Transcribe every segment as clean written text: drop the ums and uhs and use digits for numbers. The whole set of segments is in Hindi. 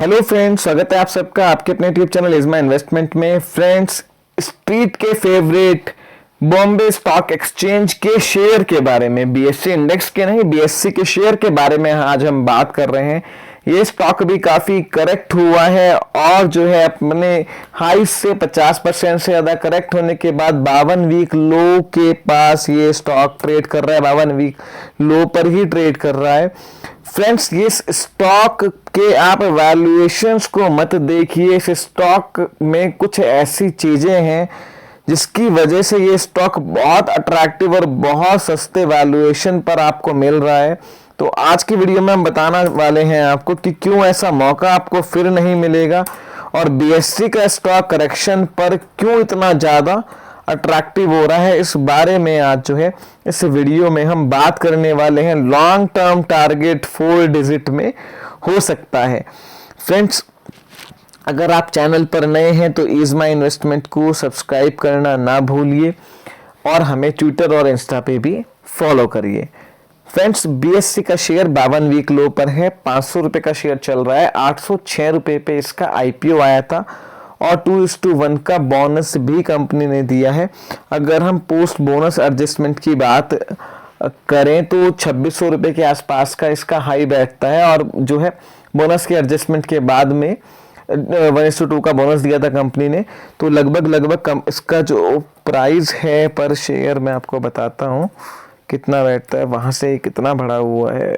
हेलो फ्रेंड्स, स्वागत है आप सबका आपके अपने YouTube channel is my investment में। फ्रेंड्स, स्ट्रीट के फेवरेट बॉम्बे स्टॉक एक्सचेंज के शेयर के बारे में, बीएससी इंडेक्स के नहीं, बीएससी के शेयर के बारे में आज हम बात कर रहे हैं। ये स्टॉक भी काफी करेक्ट हुआ है और जो है अपने हाई से 50% से ज्यादा करेक्ट होने के बाद 52 वीक लो के पास ये स्टॉक ट्रेड कर रहा है। 52 वीक लो पर ही ट्रेड कर रहा है। फ्रेंड्स, ये स्टॉक के आप वैल्यूएशंस को मत देखिए। इस स्टॉक में कुछ ऐसी चीजें हैं जिसकी वजह से ये स्टॉक बहुत अट्रैक्टिव और बहुत सस्ते वैल्यूएशन पर आपको मिल रहा है। तो आज की वीडियो में हम बताने वाले हैं आपको कि क्यों ऐसा मौका आपको फिर नहीं मिलेगा और बीएससी का स्टॉक करेक्शन पर क्यों इतना ज्यादा अट्रैक्टिव हो रहा है। इस बारे में आज जो है इस वीडियो में हम बात करने वाले हैं। लॉन्ग टर्म टारगेट 4 डिजिट में हो सकता है। फ्रेंड्स, अगर आप चैनल पर नए हैं तो इज माय इन्वेस्टमेंट को सब्सक्राइब करना ना भूलिए और हमें ट्विटर और इंस्टा पे भी फॉलो करिए। फ्रेंड्स, बीएससी का शेयर 52 वीक लो पर है। 500 रुपए का शेयर चल रहा है। 806 रुपए पे इसका आईपीओ आया था और 2:1 का बोनस भी कंपनी ने दिया है। अगर हम पोस्ट बोनस एडजस्टमेंट की बात करें तो 2600 रुपए के आसपास का इसका हाई बैठता है और जो है बोनस के एडजस्टमेंट के बाद में 1:2 का बोनस दिया था कंपनी ने। तो लगभग इसका जो प्राइस है पर शेयर मैं आपको बताता हूँ कितना बैठता है। वहां से कितना बढ़ा हुआ है,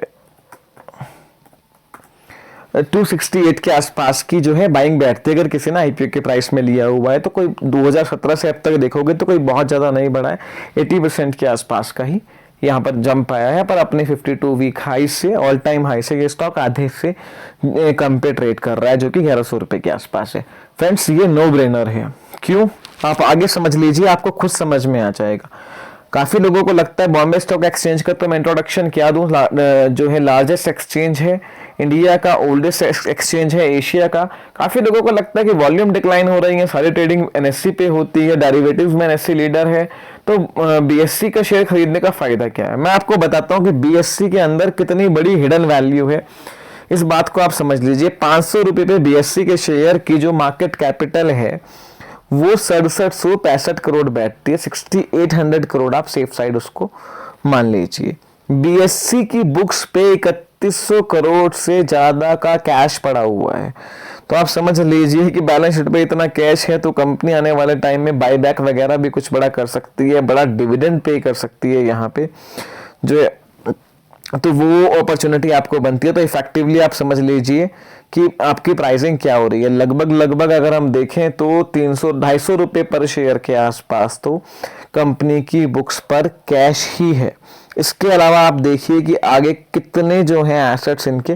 268 के आसपास की जो है बाइंग बैठती है। अगर किसी ने आईपीओ के प्राइस में लिया हुआ है तो कोई 2017 से अब तक देखोगे तो कोई बहुत ज़्यादा नहीं बढ़ा है। 80% के आसपास का ही यहाँ पर जंप आया है। पर अपने 52 वीक हाई से, ऑल टाइम हाई से ये स्टॉक आधे से कम पे ट्रेड कर रहा है, जो कि 1100 रुपए के आसपास है। फ्रेंड्स, ये नो ब्रेनर है। क्यों, आप आगे समझ लीजिए, आपको खुद समझ में आ जाएगा। काफी लोगों को लगता है बॉम्बे स्टॉक एक्सचेंज का तो मैं इंट्रोडक्शन क्या दूं, जो है लार्जेस्ट एक्सचेंज है इंडिया का, ओल्डेस्ट एक्सचेंज है एशिया का। काफी लोगों को लगता है कि वॉल्यूम डिक्लाइन हो रही है, सारी ट्रेडिंग एनएससी पे होती है, डेरिवेटिव्स में एनएससी लीडर है, तो बीएससी का शेयर खरीदने का फायदा क्या है। मैं आपको बताता हूँ कि बीएससी के अंदर कितनी बड़ी हिडन वैल्यू है। इस बात को आप समझ लीजिए। 500 रुपए पे बीएससी के शेयर की जो मार्केट कैपिटल है वो 6765 करोड़ बैठती है। 6800 करोड़ आप सेफ साइड उसको मान लीजिए। बीएससी की बुक्स पे 3100 करोड़ से ज्यादा का कैश पड़ा हुआ है। तो आप समझ लीजिए कि बैलेंस शीट पे इतना कैश है तो कंपनी आने वाले टाइम में बाईबैक वगैरह भी कुछ बड़ा कर सकती है, बड़ा डिविडेंड पे कर सकती है यहाँ पे जो है। तो वो अपॉर्चुनिटी आपको बनती है। तो इफेक्टिवली आप समझ लीजिए कि आपकी प्राइसिंग क्या हो रही है। लगभग अगर हम देखें तो 300-250 रुपए पर शेयर के आसपास तो कंपनी की बुक्स पर कैश ही है। इसके अलावा आप देखिए कि आगे कितने जो हैं एसेट्स इनके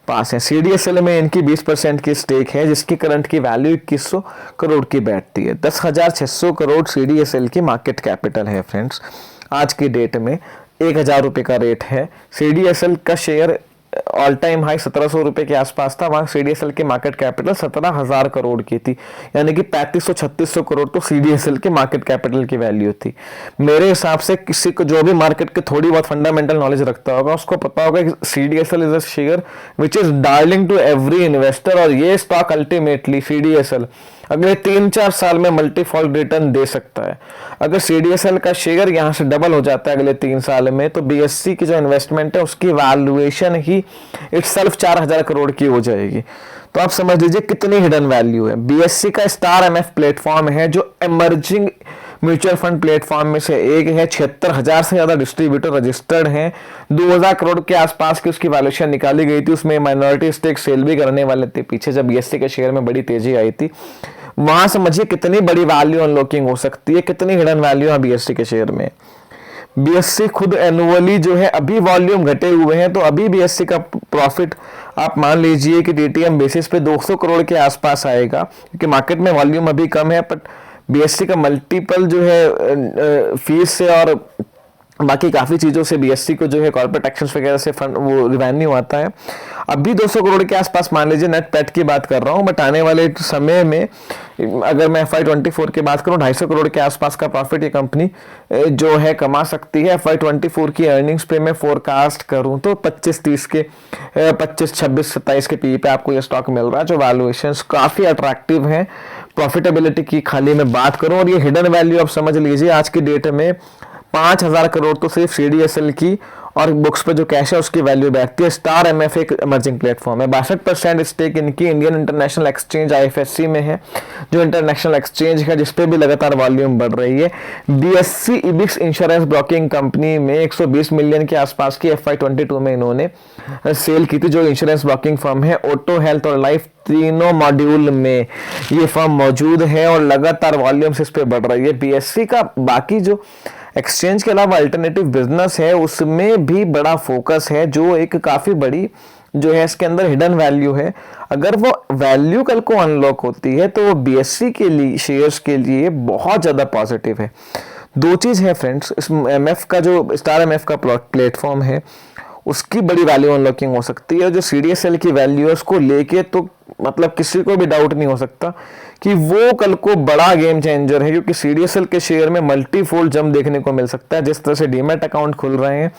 पास हैं। सीडीएसएल में इनकी 20% की स्टेक है जिसकी करंट की वैल्यू 2100 करोड़ की बैठती है। 10,600 करोड़ सीडीएसएल की मार्केट कैपिटल है। फ्रेंड्स, आज की डेट में 1000 रुपए का रेट है। सीडीएसएल का शेयर ऑल टाइम हाई 1700 रुपए के आसपास था। वहां सीडीएसएल की मार्केट कैपिटल 17,000 करोड़ की थी, यानी कि 3500-3600 करोड़ तो सीडीएसएल के मार्केट कैपिटल की वैल्यू थी। मेरे हिसाब से किसी को जो भी मार्केट के थोड़ी बहुत फंडामेंटल नॉलेज रखता होगा उसको पता होगा कि CDSL is a share which is darling to every investor. और ये स्टॉक अल्टीमेटली सीडीएसएल अगले 3-4 साल में मल्टीफॉल्ड रिटर्न दे सकता है। अगर सीडीएसएल का शेयर यहां से डबल हो जाता है अगले 3 साल में तो बीएससी की जो इन्वेस्टमेंट है उसकी वैल्यूएशन ही इटसेल्फ 4000 करोड़ की हो जाएगी। तो आप समझ लीजिए कितनी हिडन वैल्यू है। बीएससी का स्टार एमएफ प्लेटफॉर्म है जो इमर्जिंग म्यूचुअल फंड प्लेटफॉर्म में से एक है। 76,000 से ज्यादा डिस्ट्रीब्यूटर रजिस्टर्ड हैं। 2000 करोड़ के आसपास की उसकी वैल्यूएशन निकाली गई थी। उसमें माइनॉरिटी स्टेक सेल भी करने वाले थे पीछे जब बीएससी के शेयर में बड़ी तेजी आई थी। वहां समझिए कितनी बड़ी वैल्यू अनलॉकिंग हो सकती है, कितनी हिडन वैल्यू है बीएससी के शेयर में। बीएससी खुद एनुअली जो है, अभी वॉल्यूम घटे हुए हैं तो अभी बीएससी का प्रॉफिट आप मान लीजिए कि टीटीएम बेसिस पे 200 करोड़ के आसपास आएगा, क्योंकि मार्केट में वॉल्यूम अभी कम है। बट बीएससी का मल्टीपल जो है फीस से और बाकी काफ़ी चीज़ों से बीएससी को जो है कॉर्पोरेट एक्शंस वगैरह से फंड वो रिवेन्यू आता है। अभी 200 करोड़ के आसपास मान लीजिए नेट पैट की बात कर रहा हूँ, बट आने वाले समय में अगर मैं FY24 की बात करूँ 250 करोड़ के आसपास का प्रॉफिट ये कंपनी जो है कमा सकती है। FY24 की अर्निंग्स पे मैं फोरकास्ट करूँ तो 25-30 के 25-26-27 के पी पे आपको ये स्टॉक मिल रहा है, जो वैल्यूएशंस काफ़ी अट्रैक्टिव हैं। प्रॉफिटेबिलिटी की खाली मैं बात करूँ और ये हिडन वैल्यू आप समझ लीजिए आज की डेट में 5,000 करोड़ तो सिर्फ CDSL की और बुक्स पे जो कैश है उसकी वैल्यू बैठती है। स्टार MF एक इमर्जिंग प्लेटफॉर्म है, 62% स्टेक इनकी इंडियन इंटरनेशनल एक्सचेंज IFSC में है, जो इंटरनेशनल एक्सचेंज है जिसपे भी लगातार वॉल्यूम बढ़ रही है। BSE IBIX insurance broking company में 120 मिलियन के आसपास की FY22 में इन्होंने सेल की थी, जो इंश्योरेंस ब्रोकिंग फर्म है। ऑटो, हेल्थ और लाइफ तीनों मॉड्यूल में ये फर्म मौजूद है और लगातार वॉल्यूम्स इस पे बढ़ रही है। BSE का बाकी जो एक्सचेंज के अलावा अल्टरनेटिव बिजनेस है उसमें भी बड़ा फोकस है, जो एक काफी बड़ी जो है इसके अंदर हिडन वैल्यू है। अगर वो वैल्यू कल को अनलॉक होती है तो BSE के लिए शेयर्स के लिए बहुत ज्यादा पॉजिटिव है। दो चीज है फ्रेंड्स, इस MF का जो स्टार MF का प्लेटफॉर्म है उसकी बड़ी वैल्यू अनलॉकिंग हो सकती है। जो CDSL की वैल्यू है उसको लेके तो मतलब किसी को भी डाउट नहीं हो सकता कि वो कल को बड़ा गेम चेंजर है, क्योंकि CDSL के शेयर में मल्टीफोल्ड जंप देखने को मिल सकता है। जिस तरह से डीमैट अकाउंट खुल रहे हैं,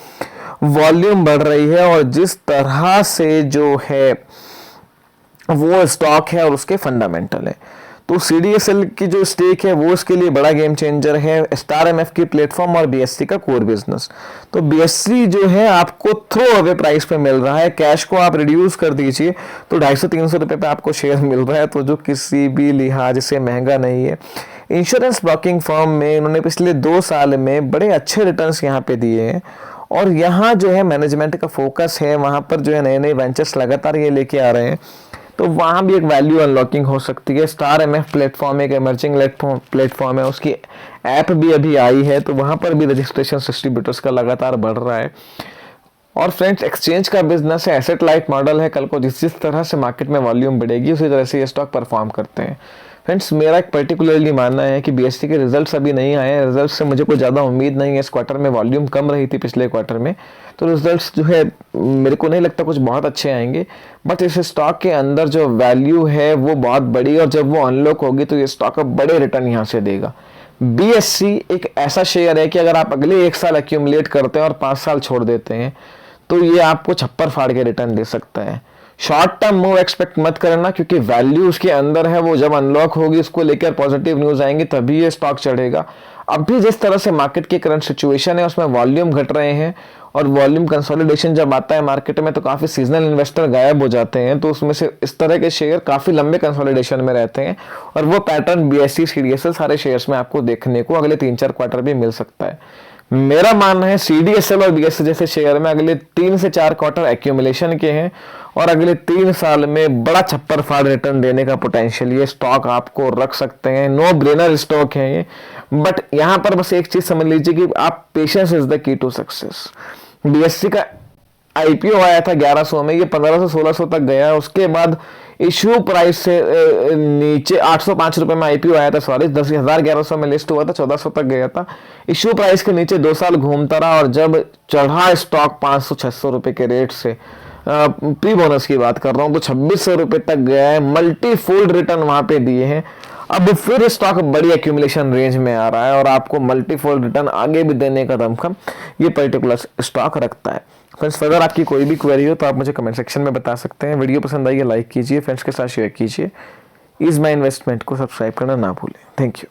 वॉल्यूम बढ़ रही है और जिस तरह से जो है वो स्टॉक है और उसके फंडामेंटल है, तो CDSL की जो स्टेक है वो उसके लिए बड़ा गेम चेंजर है। स्टार MF की प्लेटफॉर्म और BSE का कोर बिजनेस, तो BSE जो है आपको थ्रो अवे प्राइस पे मिल रहा है। कैश को आप रिड्यूस कर दीजिए तो 250-300 रुपए पे आपको शेयर मिल रहा है, तो जो किसी भी लिहाज से महंगा नहीं है। इंश्योरेंस ब्रोकिंग फर्म में इन्होंने पिछले 2 साल में बड़े अच्छे रिटर्न्स यहाँ पे दिए हैं और यहाँ जो है मैनेजमेंट का फोकस है, वहाँ पर जो है नए नए वेंचर्स लगातार ये लेके आ रहे हैं, तो वहाँ भी एक वैल्यू अनलॉकिंग हो सकती है। स्टार MF प्लेटफॉर्म एक इमर्जिंग प्लेटफॉर्म है, उसकी ऐप भी अभी आई है, तो वहाँ पर भी रजिस्ट्रेशन डिस्ट्रीब्यूटर्स का लगातार बढ़ रहा है। और फ्रेंड्स एक्सचेंज का बिजनेस है, एसेट लाइट मॉडल है, कल को जिस तरह से मार्केट में वॉल्यूम बढ़ेगी उसी तरह से ये स्टॉक परफॉर्म करते हैं। फ्रेंड्स मेरा एक पर्टिकुलरली मानना है कि BSE के रिजल्ट्स अभी नहीं आए हैं, रिजल्ट्स से मुझे कोई ज़्यादा उम्मीद नहीं है। इस क्वार्टर में वॉल्यूम कम रही थी पिछले क्वार्टर में, तो रिजल्ट्स जो है मेरे को नहीं लगता कुछ बहुत अच्छे आएंगे, बट इस स्टॉक के अंदर जो वैल्यू है वो बहुत बड़ी, और जब वो अनलॉक होगी तो ये स्टॉक अब बड़े रिटर्न यहाँ से देगा। BSE एक ऐसा शेयर है कि अगर आप अगले 1 साल एक्यूमुलेट करते हैं और 5 साल छोड़ देते हैं तो ये आपको छप्पर फाड़ के रिटर्न दे सकता है। शॉर्ट टर्म मूव एक्सपेक्ट मत करना, क्योंकि वैल्यू उसके अंदर है, वो जब अनलॉक होगी उसको लेकर पॉजिटिव न्यूज आएंगी तभी ये स्टॉक चढ़ेगा। अभी जिस तरह से मार्केट की करंट सिचुएशन है उसमें वॉल्यूम घट रहे हैं और वॉल्यूम कंसोलिडेशन जब आता है मार्केट में तो काफी सीजनल इन्वेस्टर गायब हो जाते हैं, तो उसमें से इस तरह के शेयर काफी लंबे कंसोलिडेशन में रहते हैं और वो पैटर्न BSE CDSL सारे शेयर्स में आपको देखने को अगले 3-4 क्वार्टर भी मिल सकता है। मेरा मानना है CDSL और BSE जैसे शेयर में अगले 3 से 4 क्वार्टर एक्यूमुलेशन के हैं और अगले 3 साल में बड़ा छप्पर फाड़ रिटर्न देने का पोटेंशियल ये स्टॉक आपको रख सकते हैं। नो ब्रेनर स्टॉक है ये, बट यहाँ पर बस एक चीज समझ लीजिए कि आप patience is the key to success. BSE का IPO आया था 1100 में, ये 1500-1600 तक गया, उसके बाद इश्यू प्राइस से नीचे 805 रुपए में IPO आया था, सॉरी 10,1100 में लिस्ट हुआ था, 1400 तक गया था। इश्यू प्राइस के नीचे 2 साल घूमता रहा और जब चढ़ा स्टॉक 500-600 रुपए के रेट से, प्री बोनस की बात कर रहा हूँ, तो 2600 रुपए तक गया है, मल्टीफोल्ड रिटर्न वहां पे दिए हैं। अब फिर स्टॉक बड़ी एक्यूमुलेशन रेंज में आ रहा है और आपको मल्टीफोल्ड रिटर्न आगे भी देने का दमखम ये पर्टिकुलर स्टॉक रखता है। फ्रेंड्स अगर आपकी कोई भी क्वेरी हो तो आप मुझे कमेंट सेक्शन में बता सकते हैं। वीडियो पसंद आई है लाइक कीजिए, फ्रेंड्स के साथ शेयर कीजिए। इज माई इन्वेस्टमेंट को सब्सक्राइब करना ना भूलें। Thank you.